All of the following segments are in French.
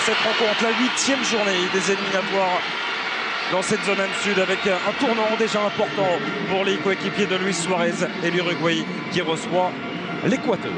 cette rencontre, la 8e journée des éliminatoires dans cette zone sud, avec un tournant déjà important pour les coéquipiers de Luis Suarez et l'Uruguay qui reçoit l'Équateur.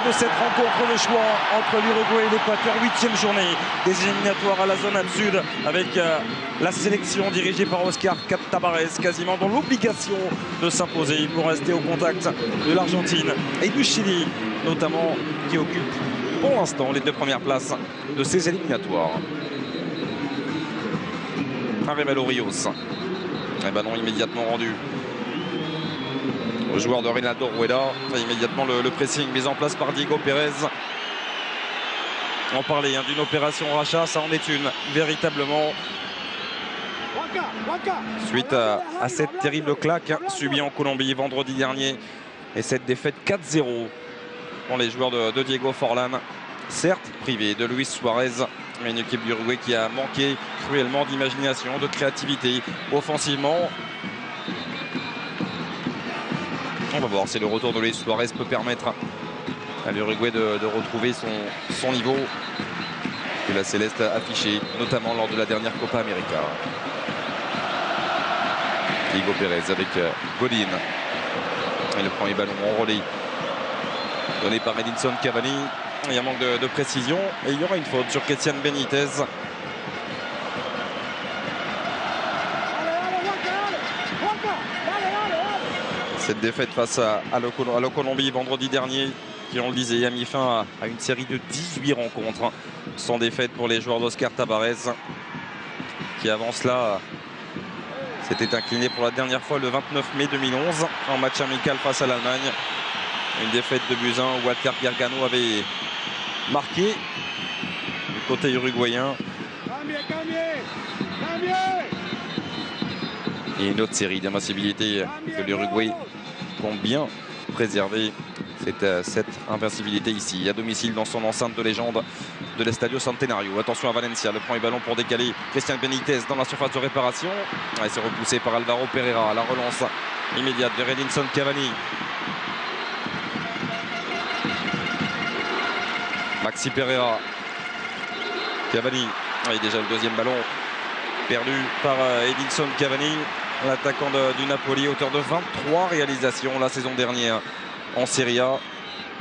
De cette rencontre, le choix entre l'Uruguay et l'Équateur, 8e journée des éliminatoires à la zone sud, avec la sélection dirigée par Oscar Tabarez, quasiment dans l'obligation de s'imposer pour rester au contact de l'Argentine et du Chili, notamment, qui occupent pour l'instant les 2 premières places de ces éliminatoires. Arevalo Rios, un ballon immédiatement rendu au joueur de Reinaldo Rueda. Immédiatement le pressing mis en place par Diego Pérez. On parlait d'une opération rachat, ça en est une véritablement, suite à cette terrible claque subie en Colombie vendredi dernier et cette défaite 4-0 pour les joueurs de Diego Forlán, certes privé de Luis Suarez, mais une équipe d'Uruguay qui a manqué cruellement d'imagination, de créativité offensivement. On va voir si le retour de Luis Suarez peut permettre à l'Uruguay de retrouver son niveau que la Céleste a affiché, notamment lors de la dernière Copa América. Diego Pérez avec Godin. Et le premier ballon enrôlé donné par Edinson Cavani. Il y a un manque de précision et il y aura une faute sur Christian Benitez. Cette défaite face à la Colombie vendredi dernier, qui, on le disait, a mis fin à une série de 18 rencontres sans défaite pour les joueurs d'Oscar Tabarez, qui avant cela s'était incliné pour la dernière fois le 29 mai 2011 en match amical face à l'Allemagne. Une défaite de buts 1 où Walter Gargano avait marqué du côté uruguayen. Et une autre série d'invincibilité que l'Uruguay compte bien préserver, cette invincibilité ici, à domicile dans son enceinte de légende de l'Estadio Centenario. Attention à Valencia, le premier ballon pour décaler Christian Benitez dans la surface de réparation. Et c'est repoussé par Alvaro Pereira. La relance immédiate vers Edinson Cavani. Maxi Pereira. Cavani. Et déjà le deuxième ballon perdu par Edinson Cavani, l'attaquant du Napoli, auteur de 23 réalisations la saison dernière en Serie A.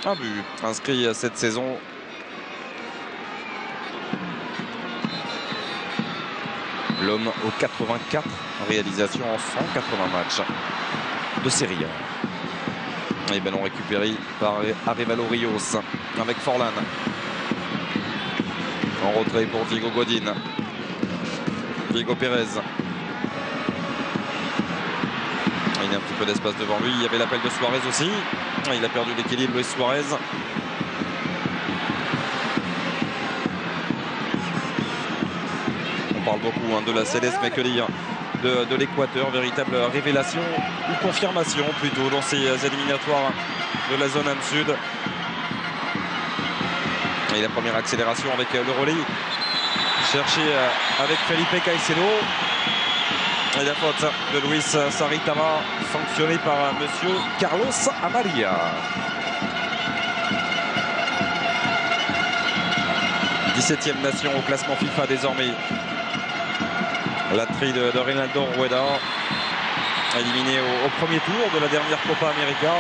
Un but inscrit cette saison. L'homme aux 84 réalisations en 180 matchs de Serie A. Et ballon récupéré par Arevalo Rios avec Forlán. En retrait pour Diego Godin. Diego Pérez. Il y a un petit peu d'espace devant lui. Il y avait l'appel de Suarez aussi. Il a perdu l'équilibre, Luis Suarez. On parle beaucoup de la Céleste, mais que dire de l'Équateur. Véritable révélation ou confirmation plutôt dans ces éliminatoires de la zone sud. Et la première accélération avec le relais cherché avec Felipe Caicedo. Et la faute de Luis Saritama, sanctionné par monsieur Carlos Amaria. 17e nation au classement FIFA désormais. La tri de Reinaldo Rueda, éliminé au premier tour de la dernière Copa América.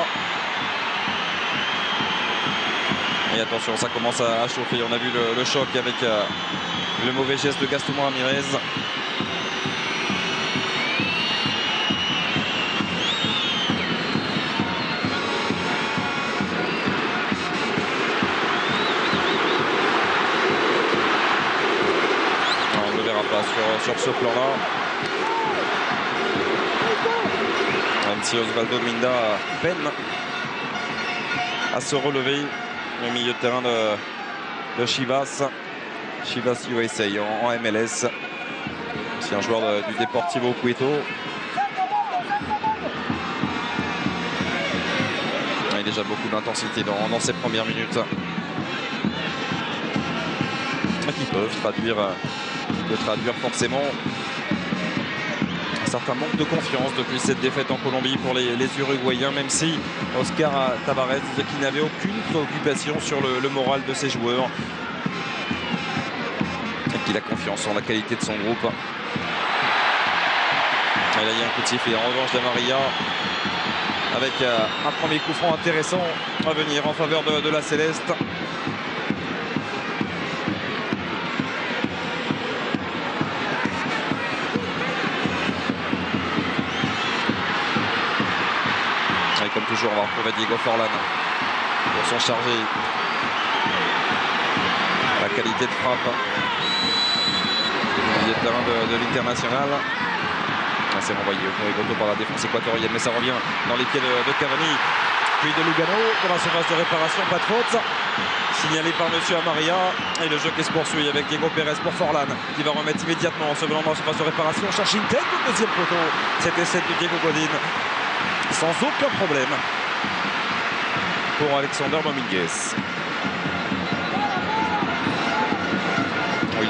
Et attention, ça commence à chauffer. On a vu le choc avec le mauvais geste de Gaston Ramirez. On ne le verra pas sur ce plan-là. Même si Osvaldo Minda peine à se relever, le milieu de terrain de Chivas USA en MLS. C'est un joueur du Deportivo Cueto. Il y a déjà beaucoup d'intensité dans ses premières minutes. Qui peuvent traduire forcément un certain manque de confiance depuis cette défaite en Colombie pour les Uruguayens, même si Oscar Tabarez qui n'avait aucune préoccupation sur le moral de ses joueurs et qu'il a confiance en la qualité de son groupe. Et là il y a un coup de sifflet en revanche d'Amaria avec un premier coup franc intéressant à venir en faveur de la Céleste. Comme toujours, on va retrouver Diego Forlán pour s'en charger. La qualité de frappe du milieu de terrain de l'International. C'est renvoyé au Rigoto par la défense équatorienne, mais ça revient dans les pieds de Cavani. Puis de Lugano dans la surface de réparation, pas de faute. Signalé par Monsieur Amaria. Et le jeu qui se poursuit avec Diego Pérez pour Forlán qui va remettre immédiatement en se venant dans la surface de réparation. Cherche une tête au deuxième poteau. C'était celle de Diego Godin. Sans aucun problème pour Alexander Dominguez. Oh,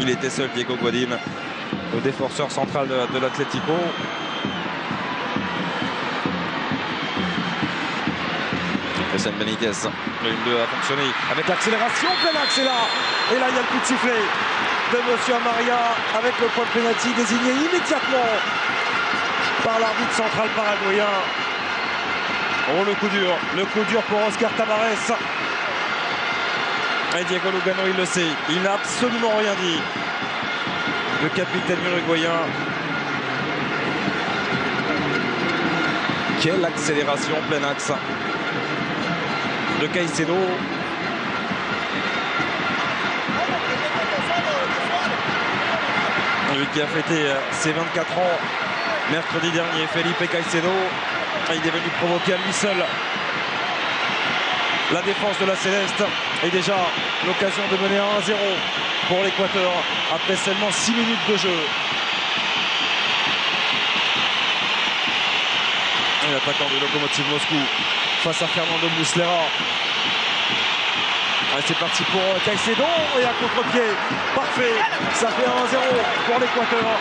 il était seul Diego Godin, le défenseur central de l'Atlético. Christian Benitez, le 1-2 a fonctionné avec l'accélération, plein axe est là. Et là il y a le coup de sifflet de Monsieur Amaria avec le point de pénalty désigné immédiatement par l'arbitre central paraguayen. Oh, le coup dur pour Oscar Tabarez. Et Diego Lugano, il le sait, il n'a absolument rien dit. Le capitaine uruguayen. Quelle accélération plein axe de Caicedo. Lui qui a fêté ses 24 ans mercredi dernier, Felipe Caicedo, il est venu provoquer à lui seul la défense de la Céleste. Et déjà l'occasion de mener 1-0 pour l'Équateur après seulement 6 minutes de jeu. L'attaquant du Lokomotiv Moscou face à Fernando Muslera. C'est parti pour Caicedo et à contre-pied. Parfait, ça fait 1-0 pour l'Équateur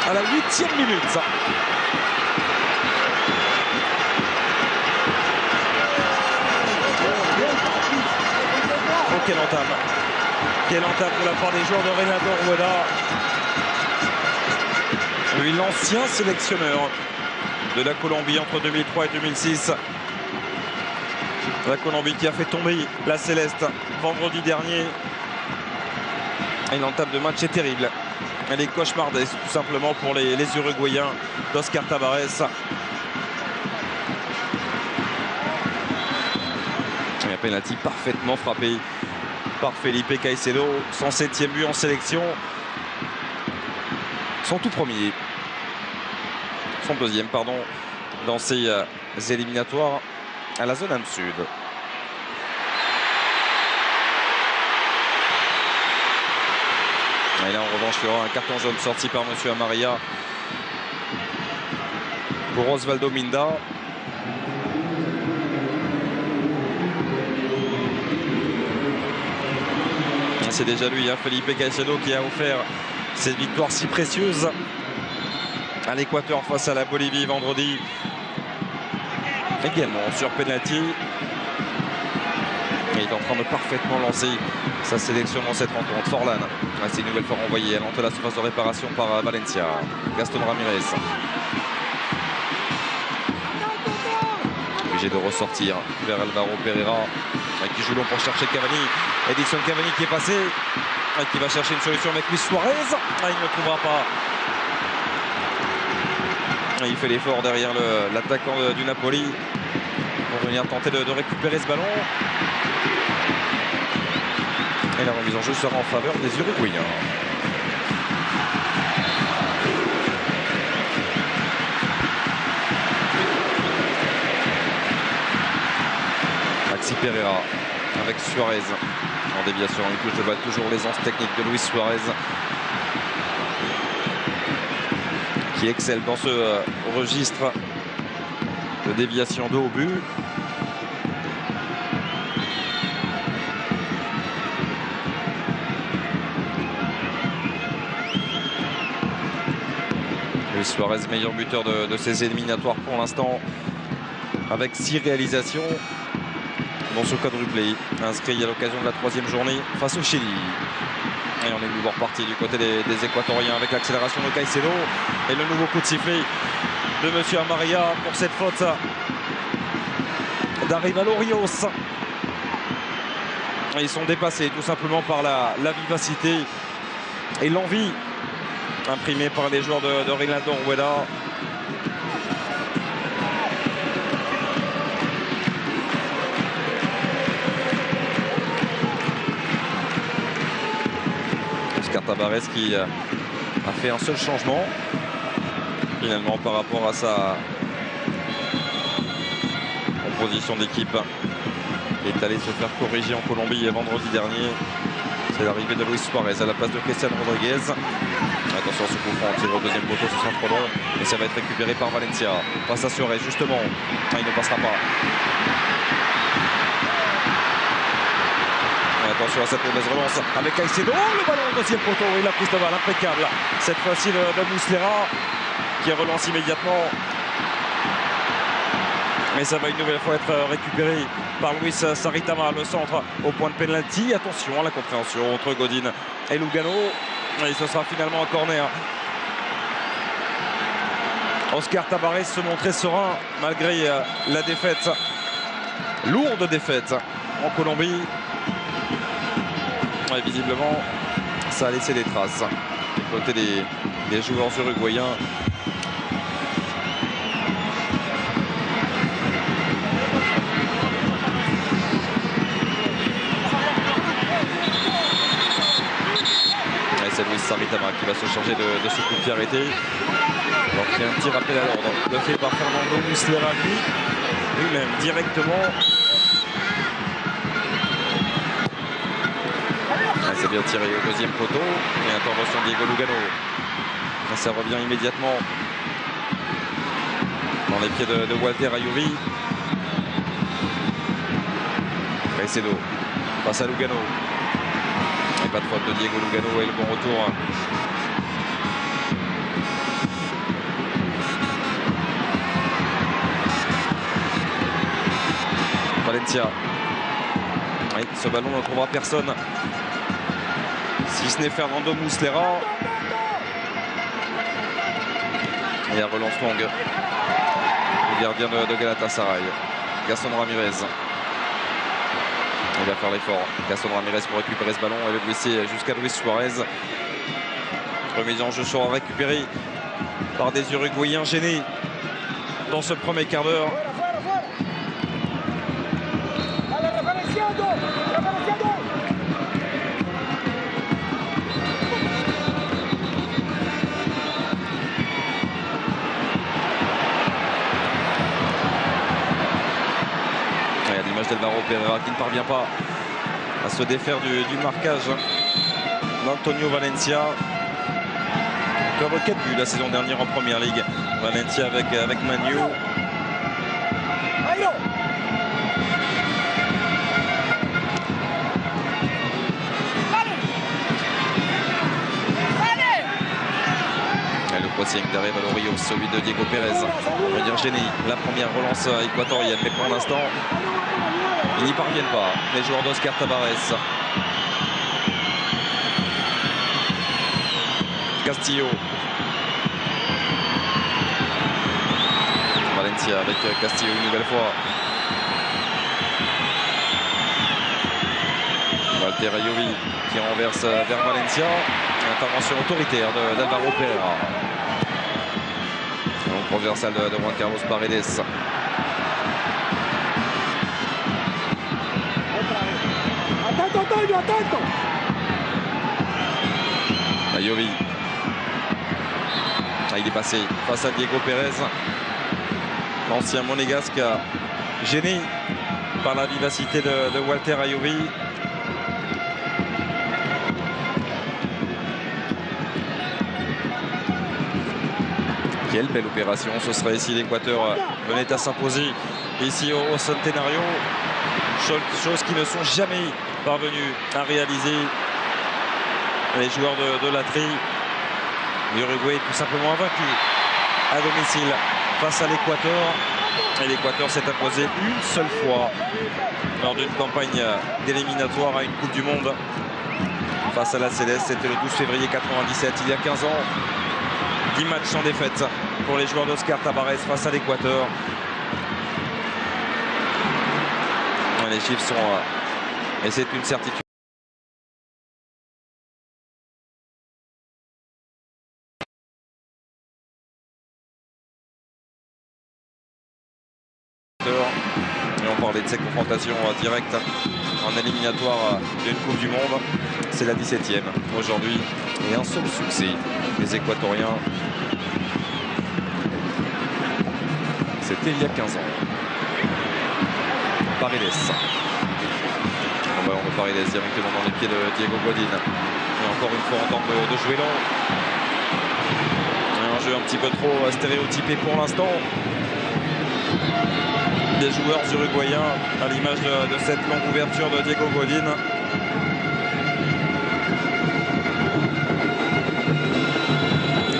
à la 8e minute. Oh, quelle entame de la part des joueurs de Renato Rueda. Lui, l'ancien sélectionneur de la Colombie entre 2003 et 2006. La Colombie qui a fait tomber la Céleste vendredi dernier. Une entame de match est terrible. Elle est cauchemardesque tout simplement pour les Uruguayens d'Oscar Tabarez. Il y a penalty parfaitement frappé par Felipe Caicedo. Son 7e but en sélection. Son tout premier. Son deuxième, pardon, dans ces éliminatoires à la zone sud. Et là en revanche il y aura un carton jaune sorti par Monsieur Amaria pour Osvaldo Minda. C'est déjà lui, Felipe Caicedo, qui a offert cette victoire si précieuse à l'Équateur face à la Bolivie vendredi. Également sur penalty. Il est en train de parfaitement lancer sa sélection dans cette rencontre. Forlán, c'est une nouvelle fois renvoyé à l'entrée de la surface de réparation par Valencia. Gaston Ramirez. Obligé de ressortir vers Alvaro Pereira. qui joue long pour chercher Cavani. Edinson Cavani qui est passé, qui va chercher une solution avec Luis Suarez. Il ne trouvera pas. Il fait l'effort derrière l'attaquant du Napoli pour venir tenter de récupérer ce ballon. Et la remise en jeu sera en faveur des Uruguayens. Maxi Pereira avec Suarez en déviation. Il touche de balle, toujours l'aisance technique de Luis Suarez qui excelle dans ce registre de déviation de haut but. Luis Suarez, meilleur buteur de ses éliminatoires pour l'instant, avec 6 réalisations dans ce quadruplé, inscrit à l'occasion de la 3e journée face au Chili. Et on est de nouveau reparti du côté des Équatoriens avec l'accélération de Caicedo et le nouveau coup de sifflet de Monsieur Amaria pour cette faute d'Arivalo Rios. Ils sont dépassés tout simplement par la vivacité et l'envie imprimée par les joueurs de Reinaldo Rueda. Oscar Tabarez qui a fait un seul changement finalement par rapport à sa composition d'équipe. Il est allé se faire corriger en Colombie vendredi dernier. C'est l'arrivée de Luis Suarez à la place de Cristiano Rodriguez. Attention à ce coup franc, tire au deuxième poteau, ce sera trop long. Et ça va être récupéré par Valencia. Face à Suarez justement. Il ne passera pas. Attention à cette mauvaise relance avec Caicedo. Le ballon au deuxième poteau et la prise de balle impeccable. Cette fois-ci de Muslera qui relance immédiatement. Mais ça va une nouvelle fois être récupéré par Luis Saritama, le centre au point de pénalty. Attention à la compréhension entre Godin et Lugano. Et ce sera finalement un corner. Oscar Tabarez se montrait serein malgré la défaite, lourde défaite en Colombie. Et visiblement, ça a laissé des traces du côté des joueurs uruguayens. C'est Luis Saritama qui va se charger de ce coup de pied arrêté. Donc il y a un petit rappel à l'ordre de fait par Fernando Muslera lui-même directement. C'est bien tiré au deuxième poteau. Et intervention de Diego Lugano. Et ça revient immédiatement dans les pieds de Walter Ayoví. Caicedo face à Lugano. Et pas de faute de Diego Lugano et le bon retour. Valencia. Oui, ce ballon ne trouvera personne. Si ce n'est Fernando Muslera. Et la relance longue. Le gardien de Galatasaray. Gaston Ramirez. Il va faire l'effort. Gaston Ramirez pour récupérer ce ballon et le glisser jusqu'à Luis Suarez. Remise en jeu sera récupérée par des Uruguayens gênés dans ce premier quart d'heure. D'Alvaro Pereira qui ne parvient pas à se défaire du marquage d'Antonio Valencia. Encore 4 buts la saison dernière en première ligue. Valencia avec Manu. Le crossing d'Arivalo Rios, celui de Diego Pérez. On va dire gêné. La première relance équatorienne, mais pour l'instant ils n'y parviennent pas, les joueurs d'Oscar Tabarez. Castillo. Valencia avec Castillo une nouvelle fois. Walter Ayoví qui renverse vers Valencia. Intervention autoritaire d'Alvaro Pereira. Donc transversal de Juan Carlos Paredes. Ayoví. Il est passé face à Diego Pérez. L'ancien monégasque gêné par la vivacité de Walter Ayoví. Quelle belle opération ce serait si l'Équateur venait à s'imposer ici au Centenario. Chose qui ne sont jamais parvenus à réaliser les joueurs de la Tri. L'Uruguay est tout simplement invaincu à domicile face à l'Équateur. Et l'Équateur s'est imposé une seule fois lors d'une campagne d'éliminatoire à une Coupe du Monde face à la Céleste. C'était le 12 février 97, il y a 15 ans. 10 matchs sans défaite pour les joueurs d'Oscar Tabarez face à l'Équateur. Les chiffres sont... et c'est une certitude. Et on parlait de ces confrontations directes en éliminatoire d'une Coupe du Monde. C'est la 17e aujourd'hui et un seul succès des Équatoriens. C'était il y a 15 ans. Paredes. On va Paredes directement dans les pieds de Diego Godin. Et encore une fois on tente de jouer long. Un jeu un petit peu trop stéréotypé pour l'instant. Des joueurs uruguayens à l'image de cette longue ouverture de Diego Godin.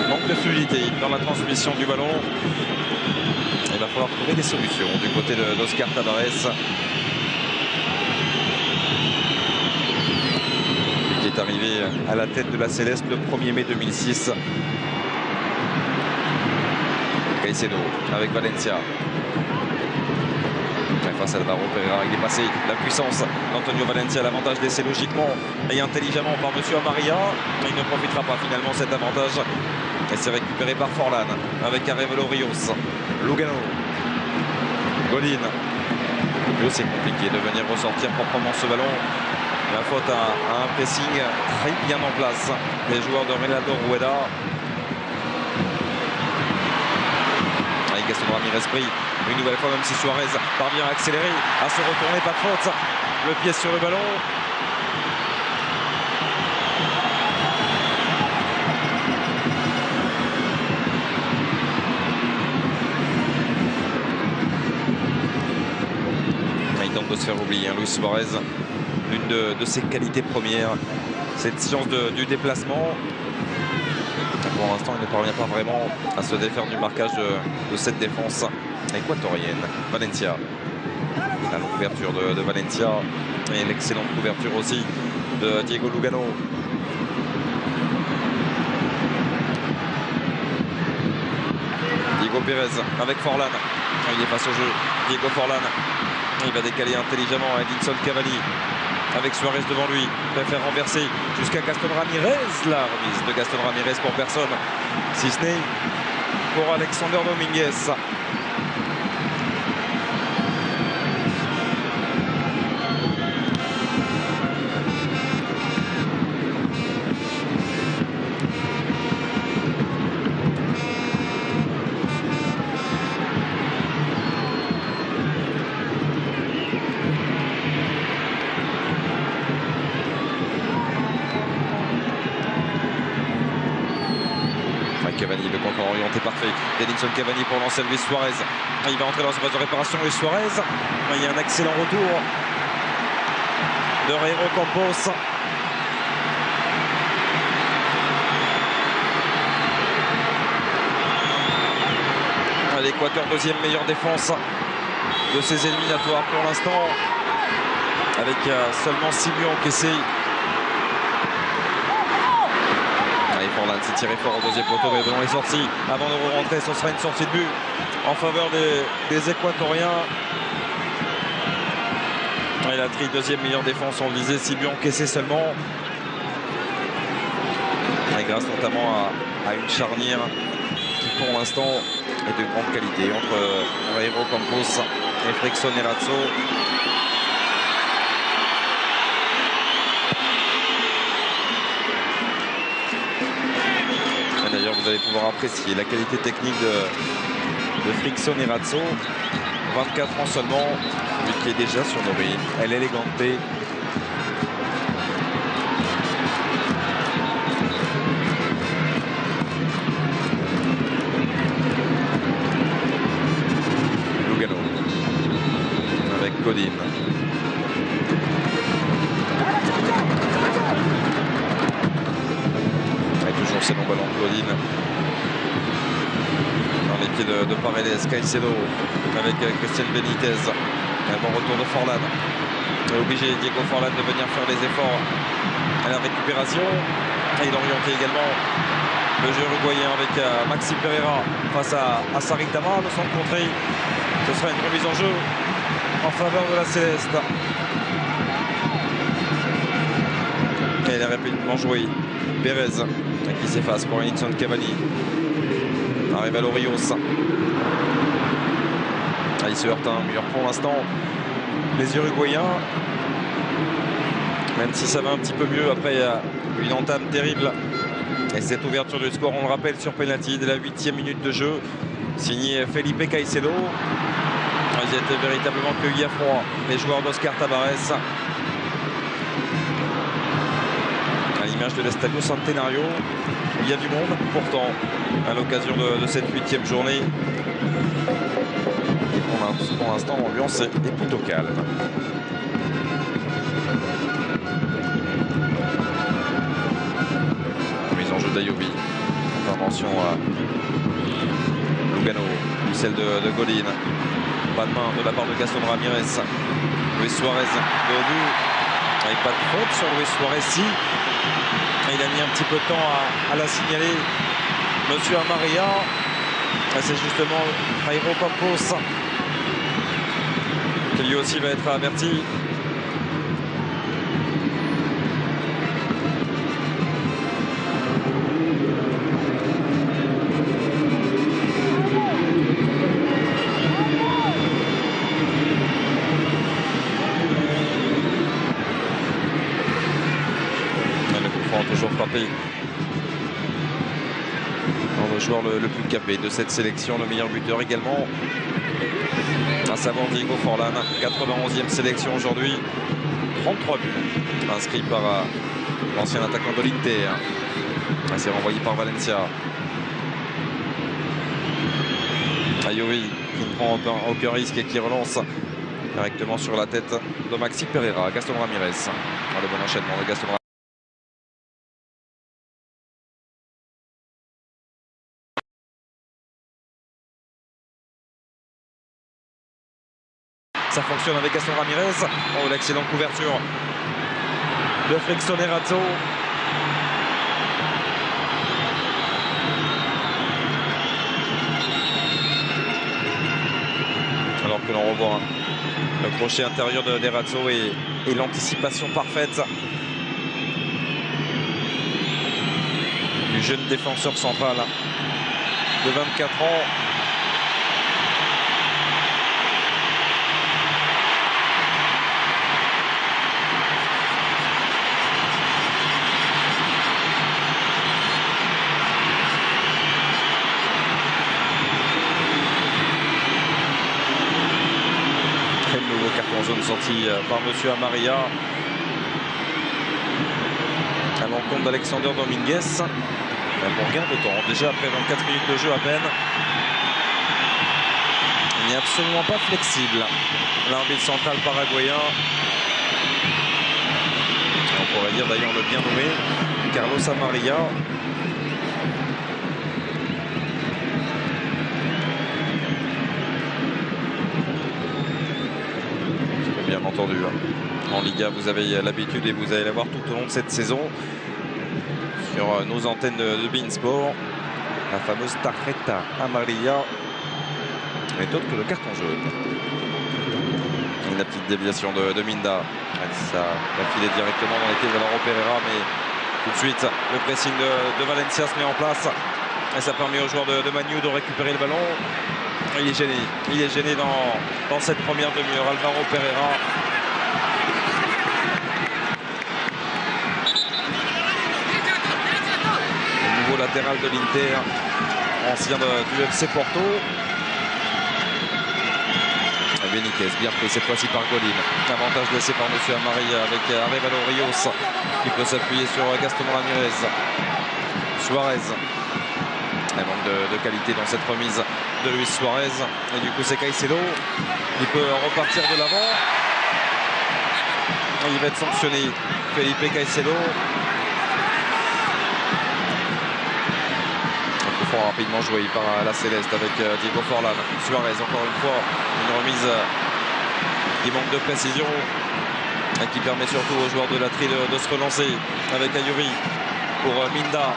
Manque de fluidité dans la transmission du ballon. Il va falloir trouver des solutions du côté d'Oscar Tabarez. Qui est arrivé à la tête de la Céleste le 1er mai 2006. Caicedo avec Valencia. Face à Alvaro Pereira, il est passé la puissance d'Antonio Valencia, l'avantage laissé logiquement et intelligemment par Monsieur Amaria. Il ne profitera pas finalement cet avantage. Et c'est récupéré par Forlan avec Arevalo Rios. Lugano. Godin. C'est compliqué de venir ressortir proprement ce ballon. La faute à un pressing très bien en place des joueurs de Renato Rueda. Avec Gaston Ramirez pris une nouvelle fois, même si Suarez parvient à accélérer, à se retourner, pas de faute. Le pied sur le ballon. Il tente de se faire oublier, Luis Suarez. L'une de ses qualités premières, cette science du déplacement. Pour l'instant, il ne parvient pas vraiment à se défaire du marquage de cette défense équatorienne. Valencia. La longue couverture de Valencia et l'excellente couverture aussi de Diego Lugano. Diego Pérez avec Forlan. Il est face au jeu. Diego Forlan. Il va décaler intelligemment Edinson Cavani. Avec Suarez devant lui, préfère renverser jusqu'à Gaston Ramirez. La remise de Gaston Ramirez pour personne, si ce n'est pour Alexander Dominguez. Cavani, le contre orienté parfait d'Edinson Cavani pour lancer Luis Suarez. Il va entrer dans une phase de réparation, Luis Suarez. Il y a un excellent retour de Reiro Campos. L'Équateur, deuxième meilleure défense de ces éliminatoires pour l'instant, avec seulement 6 buts encaissés. Forlan s'est tiré fort au deuxième poteau, mais le ballon est sorti avant de rentrer. Ce sera une sortie de but en faveur des Équatoriens. Et la deuxième meilleure défense, on le disait, 6 buts encaissés seulement. Et grâce notamment à une charnière qui pour l'instant est de grande qualité entre Jairo Campos et Frickson Erazo. D'ailleurs, vous allez pouvoir apprécier la qualité technique de Frickson Erazo. 24 ans seulement, lui qui est déjà surnommé El Elegante. Lugano avec Godin. Et toujours ces longs ballons de Godin. Dans les pieds de Paredes, Caicedo avec Christian Benitez. Un bon retour de Forlan. Obligé Diego Forlan de venir faire les efforts à la récupération. Et il orientait également le jeu uruguayen avec Maxi Pereira face à Saritama. Le centre contré. Ce sera une remise en jeu en faveur de la Céleste. Et il a rapidement joué. Pérez qui s'efface pour Edinson Cavani. Arrive à Lorios. Il se heurte un mur pour l'instant. Les Uruguayens, même si ça va un petit peu mieux après une entame terrible. Et cette ouverture du score, on le rappelle, sur penalty de la 8e minute de jeu, signé Felipe Caicedo. Ils étaient véritablement cueillis à froid, les joueurs d'Oscar Tabarez. À l'image de l'Estadio Centenario, il y a du monde, pourtant, à l'occasion de cette 8e journée. Et pour l'instant, l'ambiance est plutôt calme. Mise en jeu d'Ayobi. Intervention à Lugano, puis celle de Godin. Pas de main de la part de Gaston Ramirez. Luis Suarez de but. Et pas de faute sur Luis Suarez. Si. Il a mis un petit peu de temps à la signaler. Monsieur Amaria. C'est justement Jairo Campos qui lui aussi va être averti. Le coup franc toujours frappé. Le joueur le plus capé de cette sélection, le meilleur buteur également, à savoir Diego Forlan, 91e sélection aujourd'hui, 33 buts inscrits par l'ancien attaquant de l'Inter. C'est renvoyé par Valencia. Ayovi qui ne prend aucun risque et qui relance directement sur la tête de Maxi Pereira. Gaston Ramirez. Le bon enchaînement de Gaston Ramirez. Ça fonctionne avec Gaston Ramirez. Oh, l'excellente couverture de Frickson Erazo. Alors que l'on revoit le crochet intérieur de Erazo et l'anticipation parfaite du jeune défenseur central de 24 ans. Jaune sorti par monsieur Amaria à l'encontre d'Alexander Dominguez pour gain de temps, déjà après 24 minutes de jeu à peine. Il n'est absolument pas flexible, l'arbitre central paraguayen, on pourrait dire d'ailleurs le bien nommé Carlos Amaria. Bien entendu, en Liga, vous avez l'habitude et vous allez la voir tout au long de cette saison sur nos antennes de beIN Sport, la fameuse tarjeta amarilla n'est autre que le carton jaune. La petite déviation de Minda. Ça va filer directement dans les pieds d'Alvaro Pereira, mais tout de suite le pressing de Valencia se met en place. Et ça permet aux joueurs de Manu de récupérer le ballon. Il est gêné dans cette première demi-heure. Alvaro Pereira. Le nouveau latéral de l'Inter, ancien du FC Porto. Benitez, bien pris cette fois-ci par Godin. Avantage laissé par Monsieur Amari avec Arévalo Rios qui peut s'appuyer sur Gaston Ramirez. Suarez. Un manque de qualité dans cette remise de Luis Suarez. Et du coup c'est Caicedo qui peut repartir de l'avant. Il va être sanctionné. Felipe Caicedo. Rapidement joué par la Céleste avec Diego Forlan. Suarez encore une fois, une remise qui manque de précision et qui permet surtout aux joueurs de la Tri de se relancer avec Ayovi pour Minda.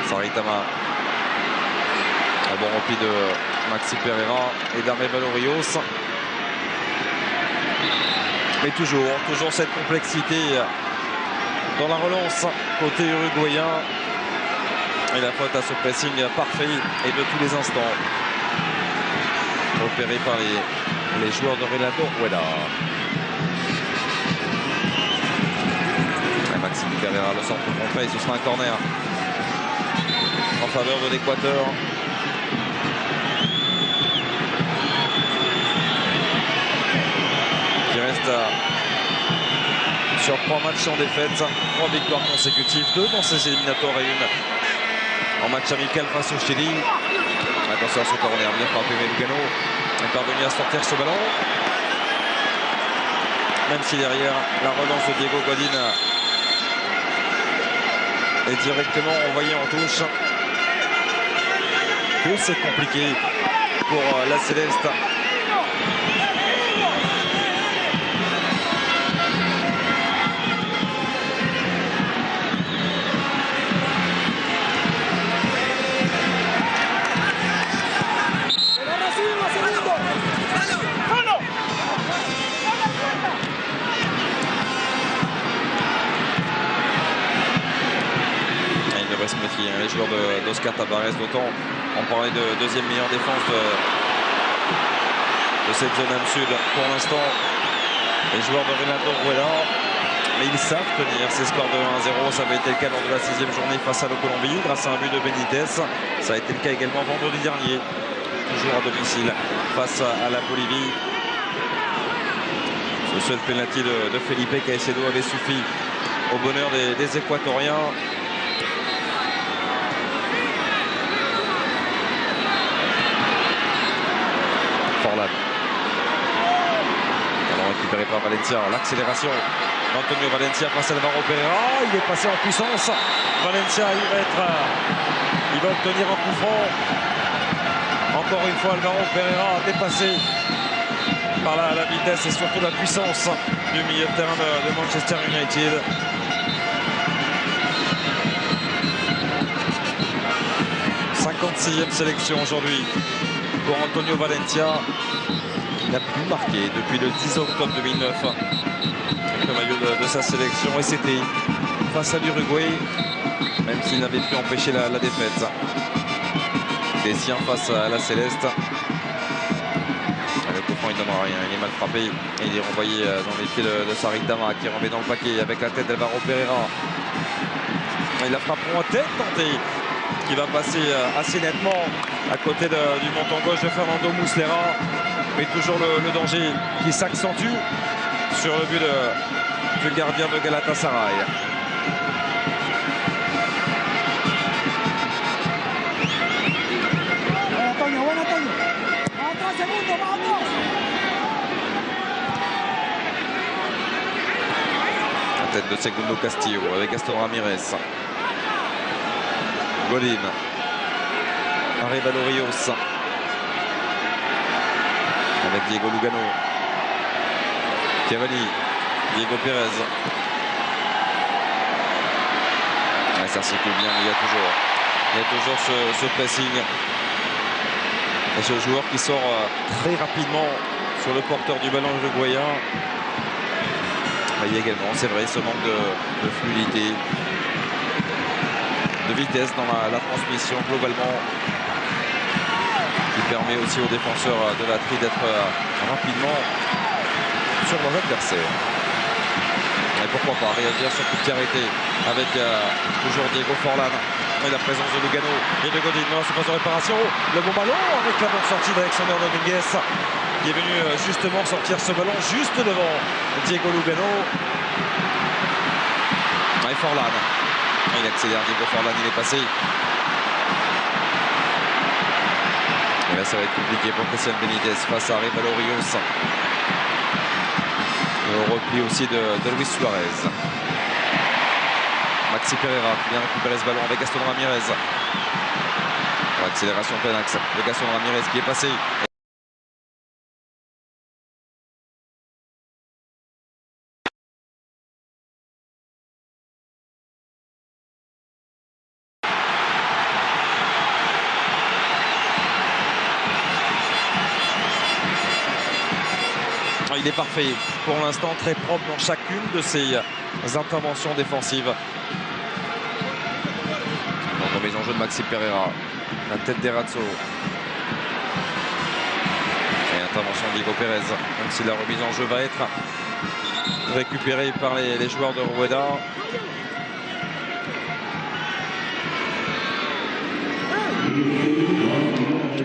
Saritama. Un bon repli de Maxi Pereira et d'Arévalo Rios. Mais toujours cette complexité dans la relance côté uruguayen. Et la faute à ce pressing parfait et de tous les instants. Opéré par les joueurs de Renato Rueda. Maxime Pereira, le centre contré, ce sera un corner en faveur de l'Équateur. Qui reste sur 3 matchs sans défaite, 3 victoires consécutives, 2 dans ces éliminatoires et 1 en match amical face au Chili. Attention à ce corner, bien frappé, mais Lugano est parvenu à sortir ce ballon. Même si derrière la relance de Diego Godin est directement envoyée en touche. Que c'est compliqué pour la Céleste. Les joueurs d'Oscar Tabarez, d'autant on parlait de deuxième meilleure défense de cette zone âme sud pour l'instant. Les joueurs de Renato Rueda, mais ils savent tenir ces scores de 1-0. Ça avait été le cas lors de la 6e journée face à la Colombie grâce à un but de Benitez. Ça a été le cas également vendredi dernier, toujours à domicile face à la Bolivie. Ce seul penalty de Felipe Caicedo avait suffi au bonheur des Équatoriens. Forlan. Alors récupéré par Valencia, l'accélération d'Antonio Valencia face à Alvaro Pereira. Il est passé en puissance. Valencia, il va obtenir un coup franc. Encore une fois, Alvaro Pereira dépassé par la vitesse et surtout la puissance du milieu de terrain de Manchester United. « 56e sélection aujourd'hui pour Antonio Valencia, qui n'a plus marqué depuis le 10 octobre 2009 avec le maillot de sa sélection, et c'était face à l'Uruguay, même s'il n'avait pu empêcher la défaite des siens face à la Céleste. Le coup franc, il ne donnera rien, il est mal frappé et il est renvoyé dans les pieds de Saritama qui remet dans le paquet avec la tête d'Alvaro Pereira. Il la frapperont en tête tentée, qui va passer assez nettement à côté du menton gauche de Fernando Muslera, mais toujours le danger qui s'accentue sur le but du gardien de Galatasaray. La tête de Segundo Castillo avec Gaston Ramirez. Godin. Arévalo Rios. Avec Diego Lugano. Cavani. Diego Pérez. Ouais, ça circule bien, mais il y a toujours ce pressing Et ce joueur qui sort très rapidement sur le porteur du ballon uruguayen. Il y a également, c'est vrai, ce manque de fluidité, de vitesse dans la transmission globalement, qui permet aussi aux défenseurs de la Tri d'être rapidement sur leurs adversaires. Et pourquoi pas réagir sur coup de pied arrêté avec toujours Diego Forlán. Et la présence de Lugano et de Godin dans la surface de réparation. Le bon ballon avec la bonne sortie d'Alexander Dominguez qui est venu justement sortir ce ballon juste devant Diego Lugano. Et Forlán. Il accélère, Diego Forlán, il est passé. Et là ça va être compliqué pour Christian Benitez face à Révalo Rios. Le repli aussi de Luis Suarez. Maxi Pereira qui vient récupérer ce ballon avec Gaston Ramirez. Accélération plein axe de Gaston Ramirez qui est passé. Il est parfait pour l'instant, très propre dans chacune de ses interventions défensives. Remise en jeu de Maxi Pereira, la tête d'Erazo. Et intervention de Diego Pérez, même si la remise en jeu va être récupérée par les joueurs de Rueda.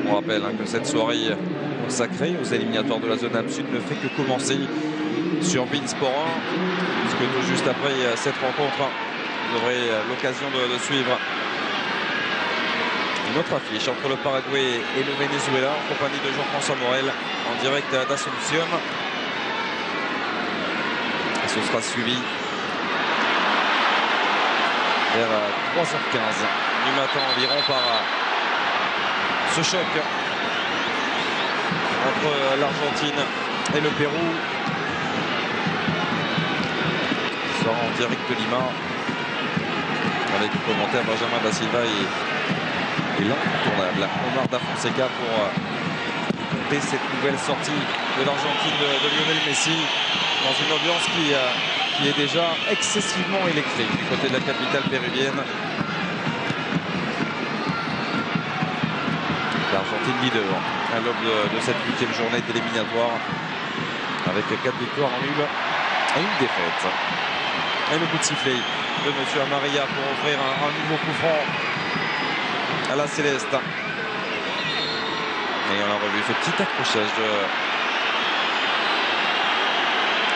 On rappelle que cette soirée consacrée aux éliminatoires de la zone Am Sud ne fait que commencer sur beIN Sport 1, puisque tout juste après cette rencontre, vous aurez l'occasion de suivre une autre affiche entre le Paraguay et le Venezuela en compagnie de Jean-François Morel en direct d'Asunción. Ce sera suivi vers 3h15 du matin environ par ce choc entre l'Argentine et le Pérou. Ce sera en direct de Lima avec le commentaire Benjamin Da Silva et l'incontournable Omar Da Fonseca pour compter cette nouvelle sortie de l'Argentine de Lionel Messi dans une ambiance qui est déjà excessivement électrique du côté de la capitale péruvienne. L'Argentine leader à l'aube de cette 8e journée d'éliminatoire avec 4 victoires en nul et une défaite. Et le coup de sifflet de M. Amaria pour offrir un nouveau coup franc à la Céleste. Et on a revu ce petit accrochage de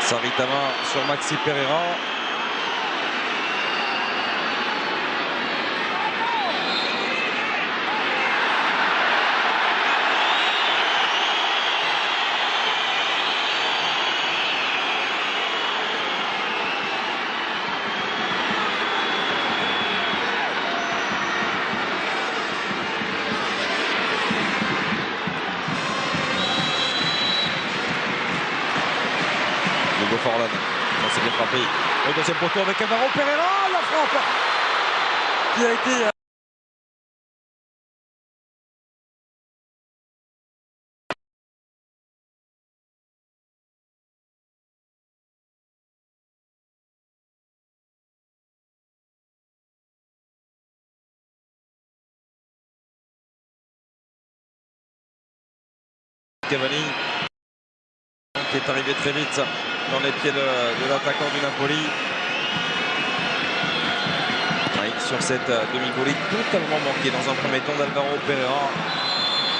Saritama sur Maxi Pereira. Forlán, c'est bien frappé. Le deuxième poteau avec Alvaro Pereira, la frappe qui a été Cavani qui est arrivé très vite dans les pieds de l'attaquant du Napoli. Oui, sur cette demi-volée totalement manquée dans un premier temps d'Alvaro Pereira.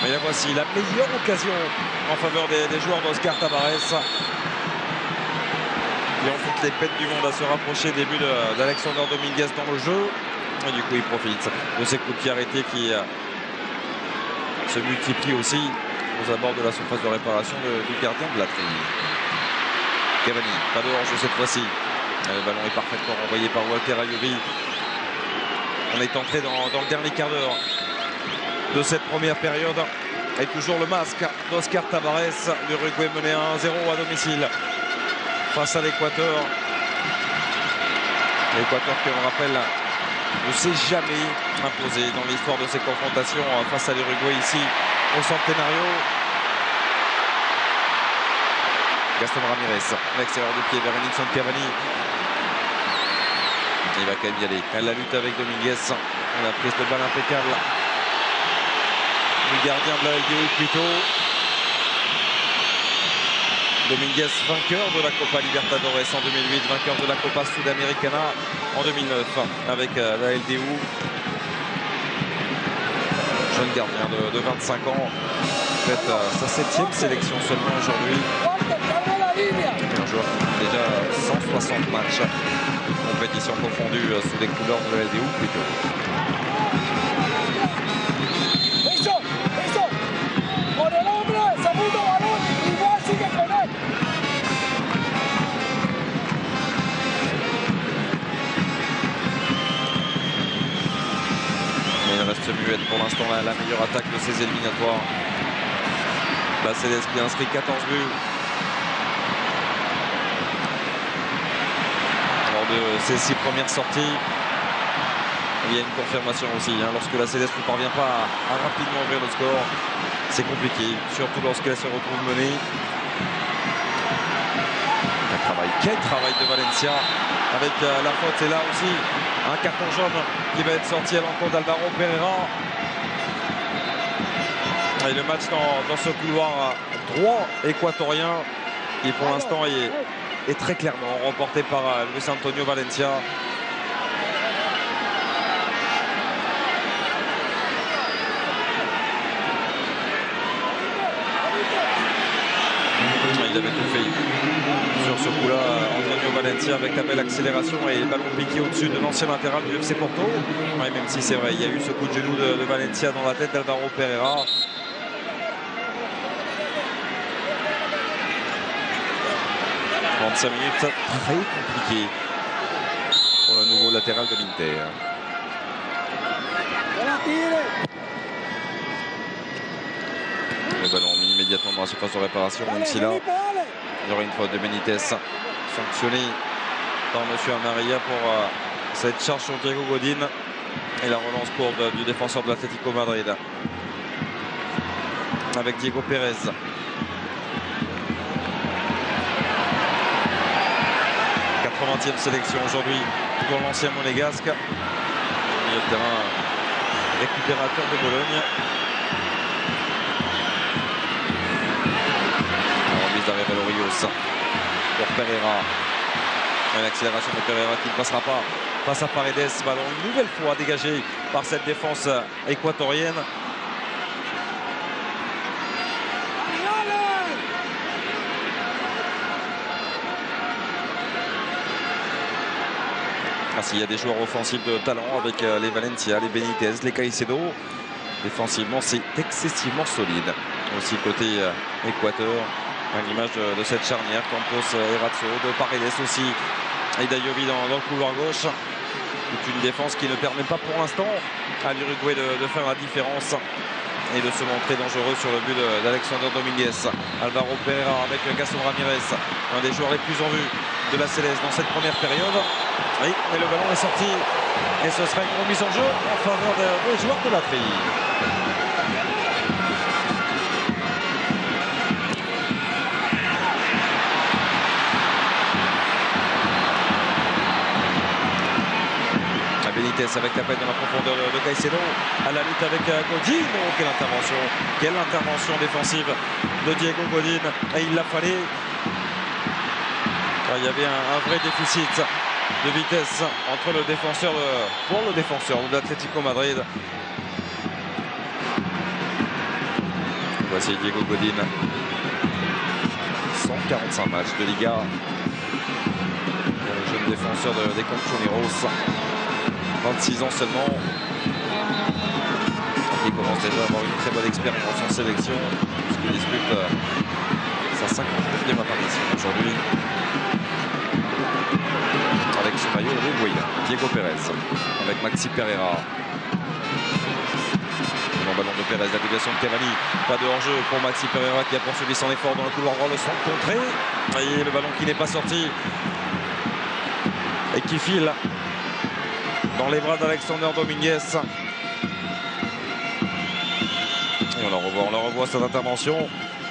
Mais la voici, la meilleure occasion en faveur des joueurs d'Oscar Tabarez. Qui ont toutes les peines du monde à se rapprocher des buts d'Alexander Dominguez dans le jeu. Et du coup, il profite de ces coups de pied arrêtés qui se multiplient aussi aux abords de la surface de réparation du gardien de la Tri. Cavani, pas de hors-jeu cette fois-ci. Le ballon est parfaitement renvoyé par Walter Ayobi. On est entré dans le dernier quart d'heure de cette première période. Et toujours le masque d'Oscar Tabarez. L'Uruguay menait 1-0 à domicile face à l'Équateur. L'Équateur qui, on rappelle, ne s'est jamais imposé dans l'histoire de ces confrontations face à l'Uruguay ici au Centenario. Gaston Ramirez, l'extérieur du pied vers Edinson Cavani. Il va quand même y aller. La lutte avec Dominguez. La prise de balle impeccable. Le gardien de la LDU plutôt. Dominguez, vainqueur de la Copa Libertadores en 2008, vainqueur de la Copa Sudamericana en 2009 avec la LDU. Jeune gardien de 25 ans, fait sa 7e sélection seulement aujourd'hui. Un joueur qui a déjà 160 matchs, compétition confondue sous les couleurs de la LDU plutôt. Muette pour l'instant la meilleure attaque de ces éliminatoires. La Céleste qui a inscrit 14 buts lors de ses 6 premières sorties. Il y a une confirmation aussi, lorsque la Céleste ne parvient pas à rapidement ouvrir le score, c'est compliqué, surtout lorsqu'elle se retrouve menée. Quel travail de Valencia avec la faute, et là aussi un carton jaune qui va être sorti à l'encontre d'Alvaro Pereira. Et le match dans ce couloir droit équatorien qui pour l'instant est très clairement remporté par Luis Antonio Valencia. Il avait tout fait sur ce coup-là, Antonio Valencia, avec la belle accélération et le ballon piqué au-dessus de l'ancien latéral du FC Porto. Ouais, même si c'est vrai, il y a eu ce coup de genou de Valencia dans la tête d'Alvaro Pereira. « 35 minutes très compliquées pour le nouveau latéral de l'Inter. » Le ballon mis immédiatement dans la surface de réparation, même si là, il y aura une faute de Benitez sanctionnée par M. Amaria pour cette charge sur Diego Godin et la relance courbe du défenseur de l'Atlético Madrid avec Diego Pérez. « 80e sélection aujourd'hui pour l'ancien monégasque. Milieu de terrain récupérateur de Bologne. D'arrêt Valorios pour Pereira. L'accélération de Pereira qui ne passera pas face à Paredes. Ballon une nouvelle fois dégagé par cette défense équatorienne. Il y a des joueurs offensifs de talent avec les Valencia, les Benitez, les Caicedo. Défensivement, c'est excessivement solide. Aussi côté Équateur. À l'image de cette charnière, Campos et Razzo, de Paredes aussi, et Dayovi dans le couloir gauche. C'est une défense qui ne permet pas pour l'instant à l'Uruguay de faire la différence et de se montrer dangereux sur le but d'Alexander Dominguez. Alvaro Pereira avec Gaston Ramirez, un des joueurs les plus en vue de la Céleste dans cette première période. Oui, mais le ballon est sorti et ce sera une remise en jeu en faveur des joueurs de la Tri. Benitez avec la peine dans la profondeur de Caicedo à la lutte avec Godin. Oh, quelle intervention défensive de Diego Godin, et il l'a fallu. Il y avait un vrai déficit de vitesse entre le défenseur pour le défenseur de l'Atlético Madrid. Voici Diego Godin, 145 matchs de Liga pour le jeune défenseur des Colchoneros. 26 ans seulement, qui commence déjà à avoir une très bonne expérience en sélection, puisqu'il dispute sa 59e apparition aujourd'hui avec ce maillot uruguayen. Diego Pérez avec Maxi Pereira. Le ballon de Pérez, la déviation de Cavani, pas de hors-jeu pour Maxi Pereira qui a poursuivi son effort dans le couloir droit, le centre contré, et le ballon qui n'est pas sorti et qui file dans les bras d'Alexander Dominguez. Et on le revoit cette intervention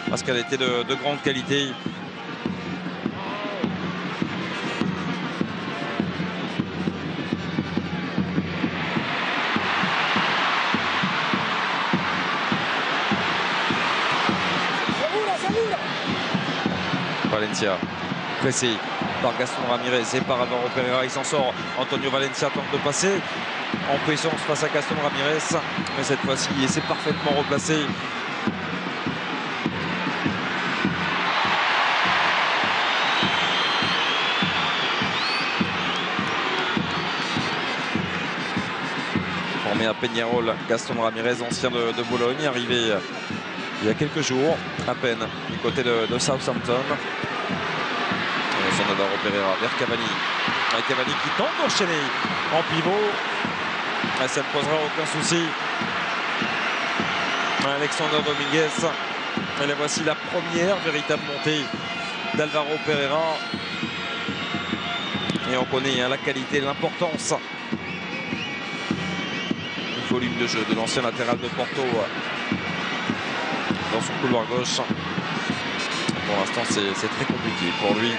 parce qu'elle était de grande qualité. Valencia, pressé par Gaston Ramirez et par Alvaro Pereira, il s'en sort. Antonio Valencia tente de passer en puissance face à Gaston Ramirez, mais cette fois-ci il s'est parfaitement replacé. Formé à Peñarol, Gaston Ramirez, ancien de Bologne, arrivé il y a quelques jours à peine du côté de Southampton. Alvaro Pereira vers Cavani. Cavani qui tente d'enchaîner en pivot. Ça ne posera aucun souci. Alexander Dominguez. Et là voici la première véritable montée d'Alvaro Pereira. Et on connaît la qualité, l'importance du volume de jeu de l'ancien latéral de Porto dans son couloir gauche. Pour l'instant c'est très compliqué pour lui.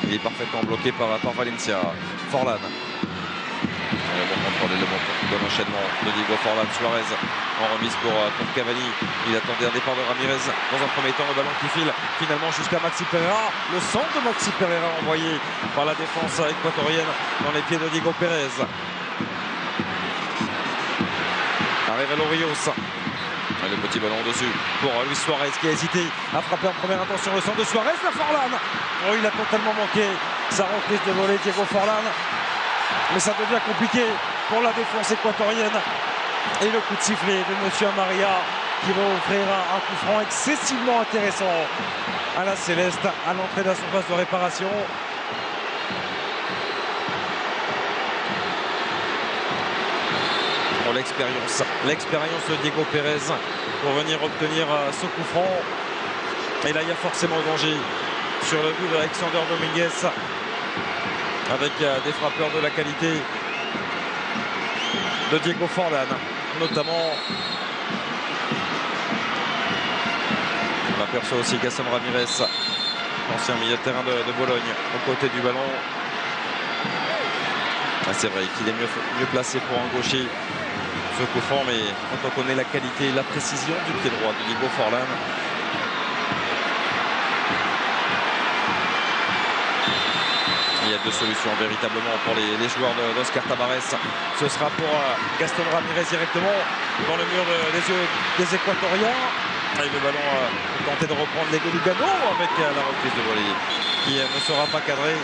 Il est parfaitement bloqué par Valencia. Forlan. Le bon contrôle et le bon enchaînement de Diego Forlan. Suarez en remise pour Cavani. Il attendait un départ de Ramirez. Dans un premier temps, le ballon qui file finalement jusqu'à Maxi Pereira. Le centre de Maxi Pereira envoyé par la défense équatorienne dans les pieds de Diego Pérez. Arevalo Rios. Le petit ballon dessus pour Luis Suarez qui a hésité à frapper en première intention. Le centre de Suarez, la Forlan. Oh, il a totalement manqué sa reprise de volée, Diego Forlan. Mais ça devient compliqué pour la défense équatorienne. Et le coup de sifflet de Monsieur Amaria qui va offrir un coup franc excessivement intéressant à la Céleste à l'entrée de la surface de réparation. L'expérience de Diego Pérez pour venir obtenir ce coup franc. Et là il y a forcément danger sur le but d'Alexander Dominguez avec des frappeurs de la qualité de Diego Forlan notamment. On aperçoit aussi Gaston Ramirez, ancien milieu de terrain de Bologne, aux côtés du ballon. C'est vrai qu'il est mieux placé pour un gaucher ce coup franc, mais quand on connaît la qualité et la précision du pied droit de Diego Forlan, il y a deux solutions véritablement pour les joueurs d'Oscar Tabarez. Ce sera pour Gaston Ramirez directement dans le mur des Équatoriens. Et le ballon pour tenter de reprendre Lego Lugano avec la reprise de volée qui ne sera pas cadrée.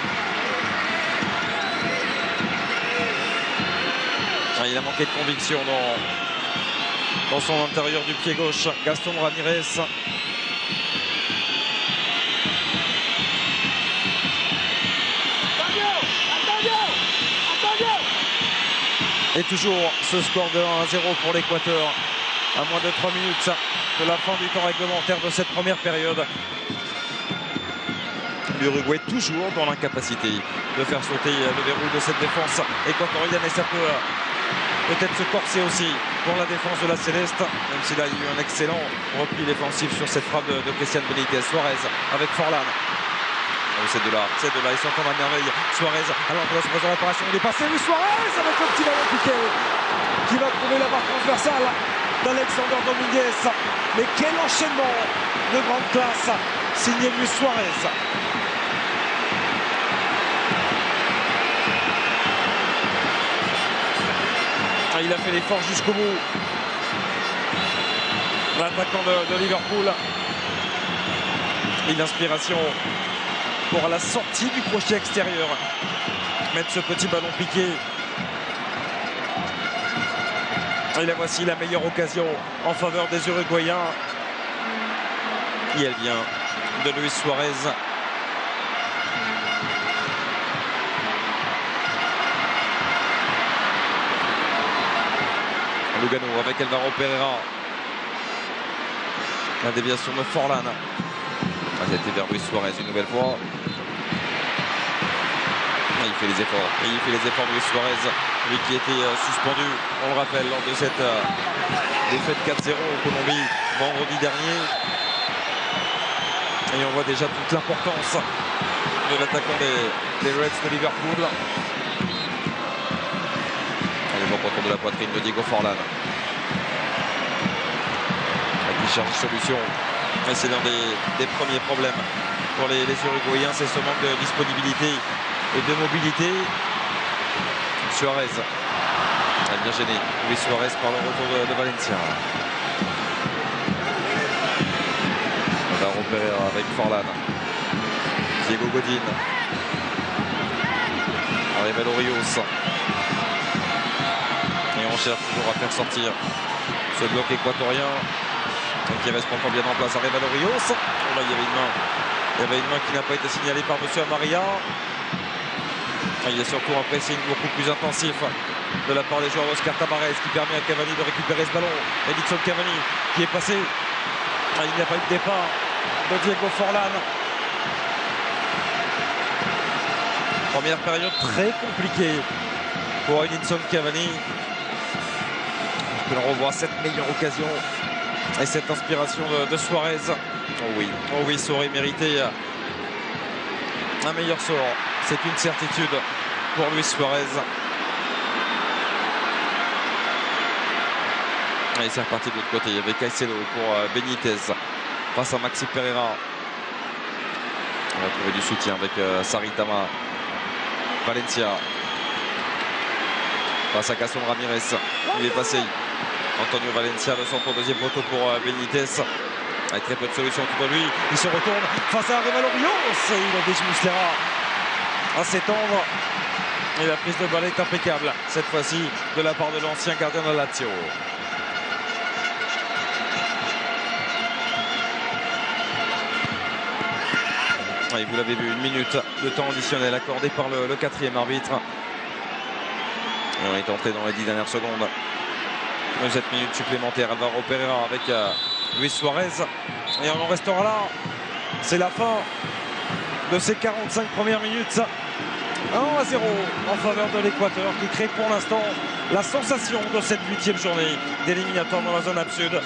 Il a manqué de conviction dans son intérieur du pied gauche, Gaston Ramirez. Et toujours ce score de 1-0 pour l'Équateur à moins de 3 minutes de la fin du temps réglementaire de cette première période. L'Uruguay toujours dans l'incapacité de faire sauter le verrou de cette défense équatorienne, et ça peut peut-être se corser aussi pour la défense de la Céleste, même s'il a eu un excellent repli défensif sur cette frappe de Christian Benítez. Suarez avec Forlan. C'est de là, ils s'entendent à merveille. Suarez à l'entrée de la surface de réparation, il est passé, Luis Suarez avec le petit ballon piqué qui va trouver la barre transversale d'Alexander Dominguez. Mais quel enchaînement de grande classe signé Luis Suarez. Il a fait l'effort jusqu'au bout. L'attaquant de Liverpool. Et l'inspiration pour la sortie du crochet extérieur. Mettre ce petit ballon piqué. Et là voici la meilleure occasion en faveur des Uruguayens. Et elle vient de Luis Suarez. Lugano avec Alvaro Pereira. La déviation de Forlan. C'était vers Luis Suarez une nouvelle fois. Il fait les efforts. Luis Suarez, lui qui était suspendu, on le rappelle, lors de cette Défaite 4-0 au Colombie vendredi dernier. Et on voit déjà toute l'importance de l'attaquant des Reds de Liverpool. Allez, bon contrôle de la poitrine de Diego Forlán. Qui cherche solution. Mais c'est l'un des premiers problèmes pour les Uruguayens, c'est ce manque de disponibilité et de mobilité. Suarez a bien gêné. Luis Suarez par le retour de Valencia. Alvaro Pereira avec Forlán. Diego Godin. Arevalo Rios. Et on cherche toujours à faire sortir ce bloc équatorien qui reste pourtant bien en place. Arevalo Rios. Oh là, il y avait une main. Il y avait une main qui n'a pas été signalée par Monsieur Amaria. Il y a surtout un pressing beaucoup plus intensif de la part des joueurs d'Oscar Tabarez qui permet à Cavani de récupérer ce ballon. Edinson Cavani qui est passé. Il n'y a pas eu de départ de Diego Forlán. Première période très compliquée pour Edinson Cavani. On revoit cette meilleure occasion et cette inspiration de Suarez. Oh oui, ça aurait mérité un meilleur sort. C'est une certitude pour Luis Suarez. Allez, c'est reparti de l'autre côté. Il y avait Caicedo pour Benitez face à Maxi Pereira. On va trouver du soutien avec Saritama. Valencia face à Casson Ramirez. Il est passé. Antonio Valencia, le centre au deuxième poteau pour Benitez. Avec très peu de solutions autour de lui. Il se retourne face à Arevalo Rios. Et il a déjoué à s'étendre. Et la prise de balle est impeccable. Cette fois-ci de la part de l'ancien gardien de Lazio. Et vous l'avez vu, 1 minute de temps additionnel accordé par le quatrième arbitre. Et on est entré dans les 10 dernières secondes. 7 minutes supplémentaires. Alvaro Pereira avec Luis Suarez. Et on en restera là. C'est la fin de ces 45 premières minutes. 1-0 en faveur de l'Équateur qui crée pour l'instant la sensation de cette 8e journée d'éliminatoire dans la zone sud.